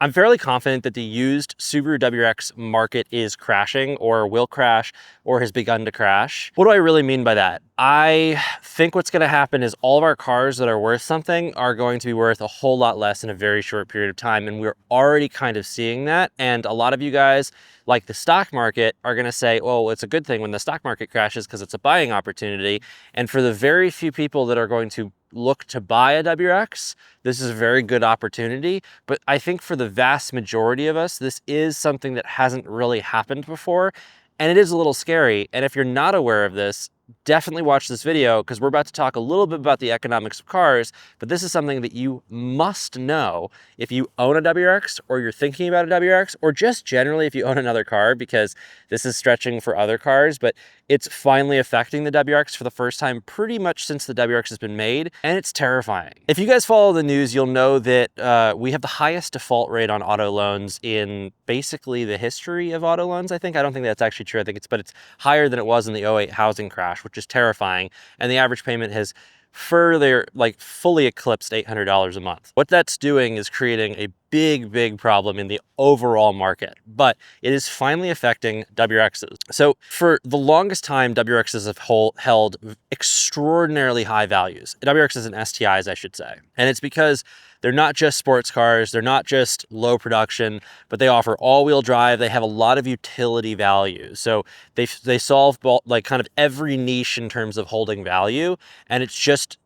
I'm fairly confident that the used Subaru WRX market is crashing or will crash or has begun to crash. What do I really mean by that? I think what's going to happen is all of our cars that are worth something are going to be worth a whole lot less in a very short period of time. And we're already kind of seeing that. And a lot of you guys, like the stock market, are going to say, well, it's a good thing when the stock market crashes because it's a buying opportunity. And for the very few people that are going to look to buy a WRX, this is a very good opportunity. But I think for the vast majority of us, this is something that hasn't really happened before. And it is a little scary. And if you're not aware of this, definitely watch this video because we're about to talk a little bit about the economics of cars, but this is something that you must know if you own a WRX or you're thinking about a WRX, or just generally if you own another car, because this is stretching for other cars, but it's finally affecting the WRX for the first time pretty much since the WRX has been made, and it's terrifying. If you guys follow the news, you'll know that we have the highest default rate on auto loans in basically the history of auto loans, I think. I don't think that's actually true. I think it's higher than it was in the '08 housing crash, which is terrifying. And the average payment has further, fully eclipsed $800 a month. What that's doing is creating a big problem in the overall market, but it is finally affecting WRXs. So for the longest time, WRXs have held extraordinarily high values. WRXs and STIs, I should say. And it's because they're not just sports cars, they're not just low production, but they offer all-wheel drive. They have a lot of utility value. So they solve kind of every niche in terms of holding value, and it's just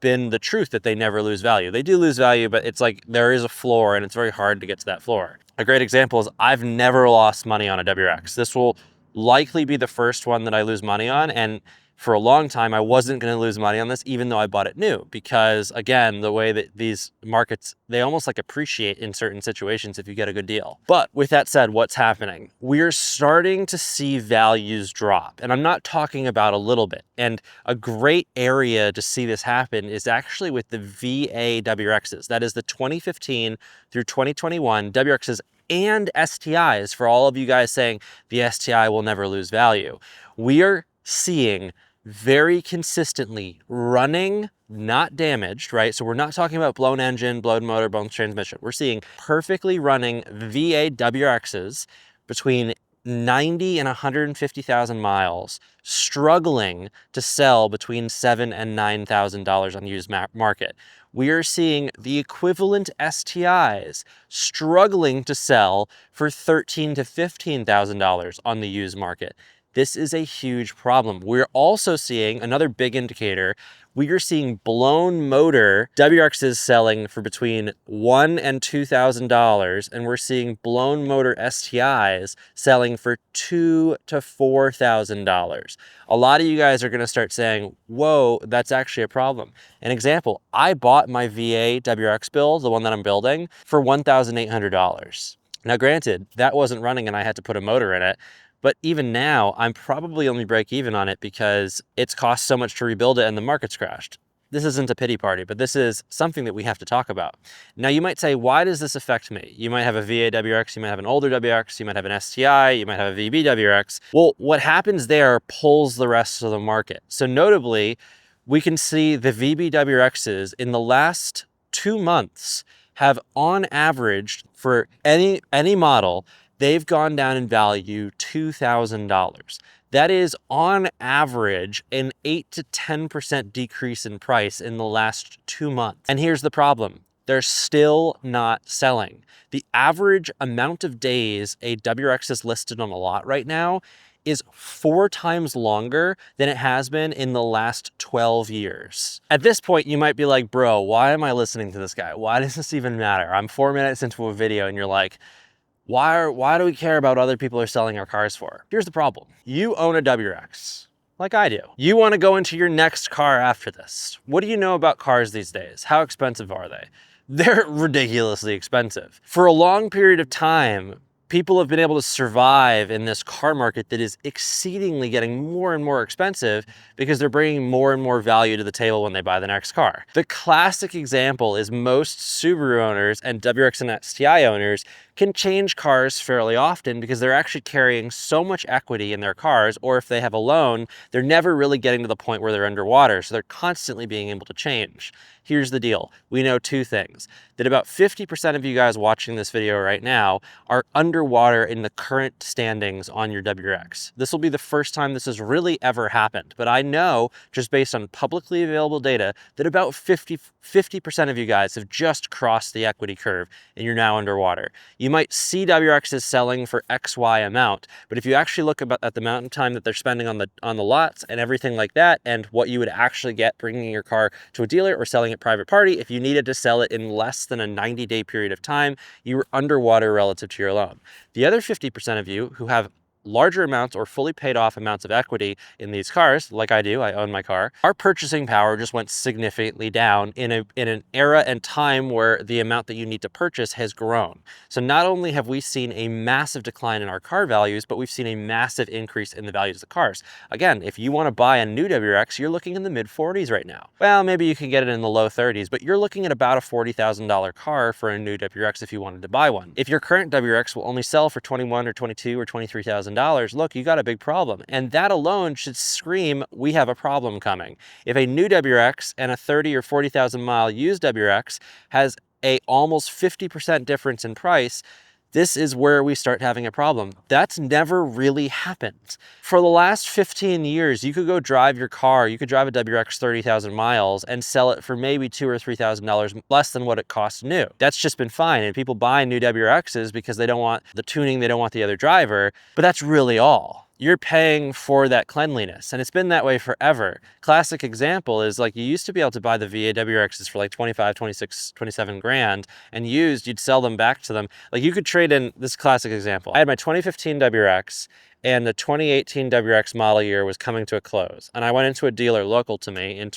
been the truth that they never lose value. They do lose value, but it's like there is a floor and it's very hard to get to that floor. A great example is I've never lost money on a WRX. This will likely be the first one that I lose money on, and for a long time, I wasn't going to lose money on this, even though I bought it new, because again, the way that these markets, they almost appreciate in certain situations if you get a good deal. But with that said, what's happening? We're starting to see values drop, and I'm not talking about a little bit. And a great area to see this happen is actually with the VA WRXs. That is the 2015 through 2021 WRXs and STIs, for all of you guys saying the STI will never lose value. We are seeing very consistently running, not damaged, right? So we're not talking about blown engine, blown motor, blown transmission. We're seeing perfectly running VA WRXs between 90 and 150,000 miles, struggling to sell between $7,000 and $9,000 on the used market. We are seeing the equivalent STIs struggling to sell for $13,000 to $15,000 on the used market. This is a huge problem. We're also seeing another big indicator. We are seeing blown motor WRXs selling for between $1,000 and $2,000, and we're seeing blown motor STIs selling for $2,000 to $4,000. A lot of you guys are going to start saying, whoa, that's actually a problem. An example, I bought my VA WRX build, the one that I'm building, for $1,800. Now granted, that wasn't running and I had to put a motor in it. But even now, I'm probably only break even on it because it's cost so much to rebuild it and the market's crashed. This isn't a pity party, but this is something that we have to talk about. Now you might say, why does this affect me? You might have a VA WRX, you might have an older WRX, you might have an STI, you might have a VB WRX. Well, what happens there pulls the rest of the market. So notably, we can see the VB WRXs in the last 2 months have on average for any model, they've gone down in value $2,000. That is on average an 8 to 10% decrease in price in the last 2 months. And here's the problem. They're still not selling. The average amount of days a WRX is listed on a lot right now is 4 times longer than it has been in the last 12 years. At this point, you might be like, bro, why am I listening to this guy? Why does this even matter? I'm 4 minutes into a video and you're like, why do we care about what other people are selling our cars for? Here's the problem. You own a WRX, like I do. You want to go into your next car after this. What do you know about cars these days? How expensive are they? They're ridiculously expensive. For a long period of time, people have been able to survive in this car market that is exceedingly getting more and more expensive because they're bringing more and more value to the table when they buy the next car. The classic example is most Subaru owners and WRX and STI owners can change cars fairly often because they're actually carrying so much equity in their cars, or if they have a loan, they're never really getting to the point where they're underwater, so they're constantly being able to change. Here's the deal. We know two things: that about 50% of you guys watching this video right now are underwater in the current standings on your WRX. This will be the first time this has really ever happened, but I know, just based on publicly available data, that about 50% of you guys have just crossed the equity curve and you're now underwater. You might see WRXs selling for XY amount, but if you actually look at the amount of time that they're spending on the lots and everything like that, and what you would actually get bringing your car to a dealer or selling it private party, if you needed to sell it in less than a 90-day period of time, you were underwater relative to your loan. The other 50% of you who have larger amounts or fully paid off amounts of equity in these cars, like I do, I own my car, our purchasing power just went significantly down in an era and time where the amount that you need to purchase has grown. So not only have we seen a massive decline in our car values, but we've seen a massive increase in the values of the cars. Again, if you want to buy a new WRX, you're looking in the mid 40s right now. Well, maybe you can get it in the low 30s, but you're looking at about a $40,000 car for a new WRX if you wanted to buy one. If your current WRX will only sell for $21,000 or $22,000 or $23,000, look, you got a big problem. And that alone should scream, we have a problem coming. If a new WRX and a 30 or 40,000 mile used WRX has a almost 50% difference in price, this is where we start having a problem. That's never really happened. For the last 15 years, you could go drive your car, you could drive a WRX 30,000 miles and sell it for maybe $2,000 or $3,000 less than what it costs new. That's just been fine. And people buy new WRXs because they don't want the tuning, they don't want the other driver, but that's really all. You're paying for that cleanliness, and it's been that way forever. Classic example is, like, you used to be able to buy the VA WRXs for like 25, 26, 27 grand, and used, you'd sell them back to them. Like, you could trade in, this classic example. I had my 2015 WRX, and the 2018 WRX model year was coming to a close. And I went into a dealer local to me in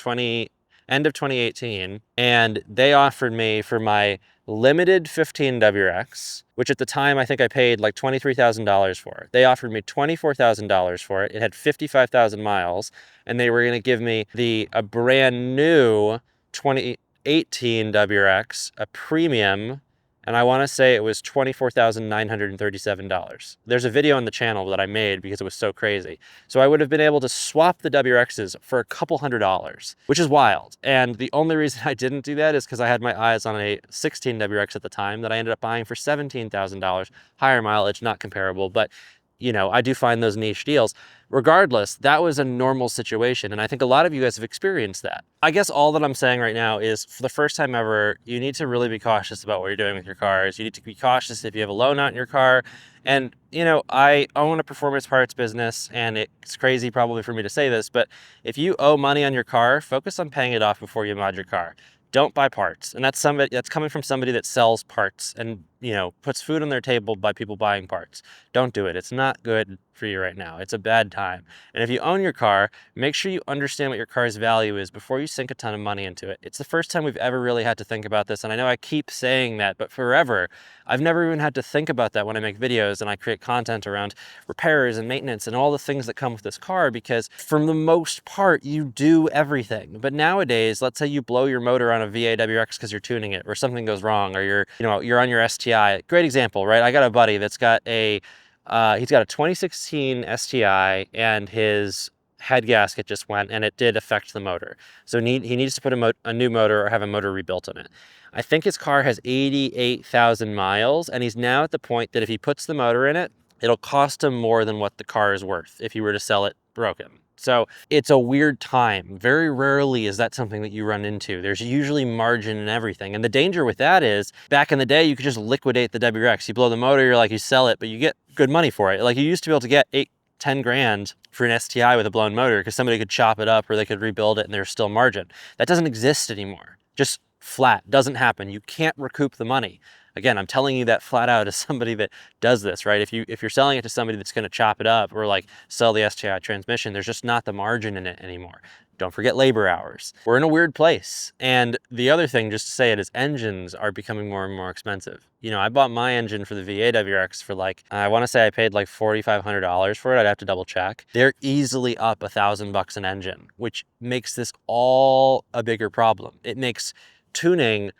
end of 2018, and they offered me for my limited 15 WRX, which at the time I think I paid like $23,000 for it. They offered me $24,000 for it. It had 55,000 miles, and they were going to give me a brand new 2018 WRX, a premium, and I want to say it was $24,937. There's a video on the channel that I made because it was so crazy. So I would have been able to swap the WRXs for a couple $100s, which is wild. And the only reason I didn't do that is because I had my eyes on a 16 WRX at the time that I ended up buying for $17,000. Higher mileage, not comparable, but you know, I do find those niche deals. Regardless, that was a normal situation, and I think a lot of you guys have experienced that. I guess all that I'm saying right now is, for the first time ever, you need to really be cautious about what you're doing with your cars. You need to be cautious if you have a loan out in your car. And, you know, I own a performance parts business, and it's crazy probably for me to say this, but if you owe money on your car, focus on paying it off before you mod your car. Don't buy parts. And that's coming from somebody that sells parts and, you know, puts food on their table by people buying parts. Don't do it. It's not good for you right now. It's a bad time. And if you own your car, make sure you understand what your car's value is before you sink a ton of money into it. It's the first time we've ever really had to think about this. And I know I keep saying that, but forever, I've never even had to think about that when I make videos and I create content around repairs and maintenance and all the things that come with this car, because for the most part, you do everything. But nowadays, let's say you blow your motor on a VA WRX because you're tuning it, or something goes wrong, or you're on your STI. Great example, right? I got a buddy that's got he's got a 2016 STI, and his head gasket just went, and it did affect the motor. So he needs to put a new motor or have a motor rebuilt on it. I think his car has 88,000 miles, and he's now at the point that if he puts the motor in it, it'll cost him more than what the car is worth if he were to sell it broken. So it's a weird time. Very rarely is that something that you run into. There's usually margin in everything. And the danger with that is, back in the day, you could just liquidate the WRX. You blow the motor, you sell it, but you get good money for it. Like, you used to be able to get 8-10 grand for an STI with a blown motor because somebody could chop it up or they could rebuild it and there's still margin. That doesn't exist anymore. Just flat, doesn't happen. You can't recoup the money. Again, I'm telling you that flat out as somebody that does this, right? If you're selling it to somebody that's going to chop it up or like sell the STI transmission, there's just not the margin in it anymore. Don't forget labor hours. We're in a weird place. And the other thing, just to say it, is engines are becoming more and more expensive. You know, I bought my engine for the VA WRX for like, I want to say I paid like $4,500 for it. I'd have to double check. They're easily up $1,000 an engine, which makes this all a bigger problem. It makes tuning,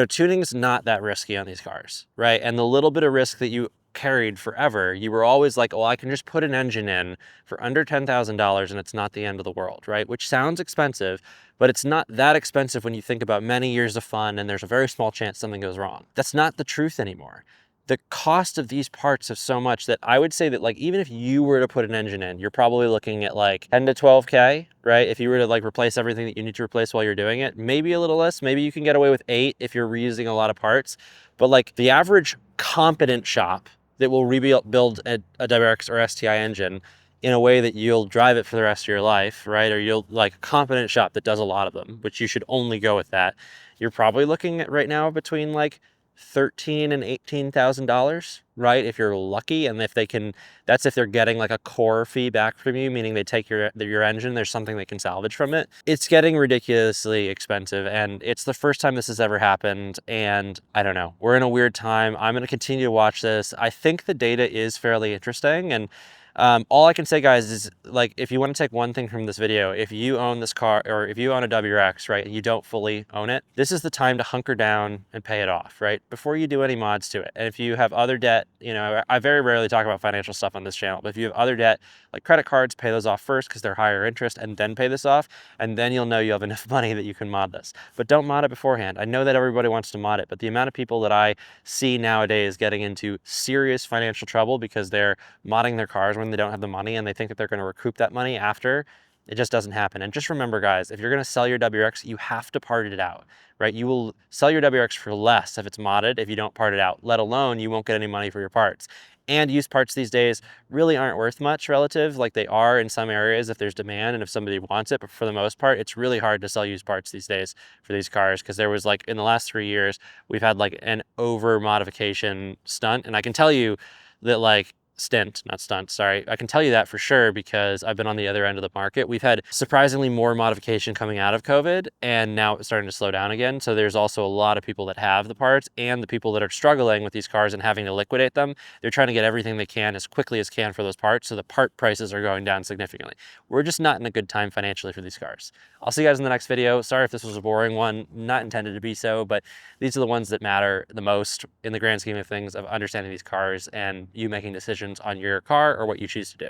tuning's not that risky on these cars, right? And the little bit of risk that you carried forever. You were always like, well, I can just put an engine in for under $10,000 and it's not the end of the world, right? Which sounds expensive, but it's not that expensive when you think about many years of fun and there's a very small chance something goes wrong. That's not the truth anymore. The cost of these parts is so much that I would say that, like, even if you were to put an engine in, you're probably looking at like 10 to 12K, right? If you were to like replace everything that you need to replace while you're doing it, maybe a little less, maybe you can get away with 8 if you're reusing a lot of parts. But like the average competent shop that will build a WRX or STI engine in a way that you'll drive it for the rest of your life, right? Or you'll like a competent shop that does a lot of them, which you should only go with that. You're probably looking at right now between like $13,000 and $18,000, right? If you're lucky, and if they can, that's if they're getting like a core fee back from you, meaning they take your engine, there's something they can salvage from it. It's getting ridiculously expensive, and it's the first time this has ever happened. And I don't know, we're in a weird time. I'm going to continue to watch this. I think the data is fairly interesting, and all I can say, guys, is like, if you want to take one thing from this video, if you own this car, or if you own a WRX, right, and you don't fully own it, this is the time to hunker down and pay it off, right, before you do any mods to it. And if you have other debt, you know, I very rarely talk about financial stuff on this channel, but if you have other debt, like credit cards, pay those off first because they're higher interest, and then pay this off, and then you'll know you have enough money that you can mod this. But don't mod it beforehand. I know that everybody wants to mod it, but the amount of people that I see nowadays getting into serious financial trouble because they're modding their cars when they don't have the money and they think that they're going to recoup that money after, it just doesn't happen. And just remember, guys, if you're going to sell your WRX, you have to part it out, right? You will sell your WRX for less if it's modded if you don't part it out, let alone you won't get any money for your parts. And used parts these days really aren't worth much relative, like they are in some areas if there's demand and if somebody wants it, but for the most part, it's really hard to sell used parts these days for these cars, because there was like, in the last 3 years, we've had like an over modification stunt. And I can tell you that, like, not stunt, sorry. I can tell you that for sure because I've been on the other end of the market. We've had surprisingly more modification coming out of COVID, and now it's starting to slow down again. So there's also a lot of people that have the parts, and the people that are struggling with these cars and having to liquidate them, they're trying to get everything they can as quickly as can for those parts. So the part prices are going down significantly. We're just not in a good time financially for these cars. I'll see you guys in the next video. Sorry if this was a boring one, not intended to be so, but these are the ones that matter the most in the grand scheme of things, of understanding these cars and you making decisions on your car or what you choose to do.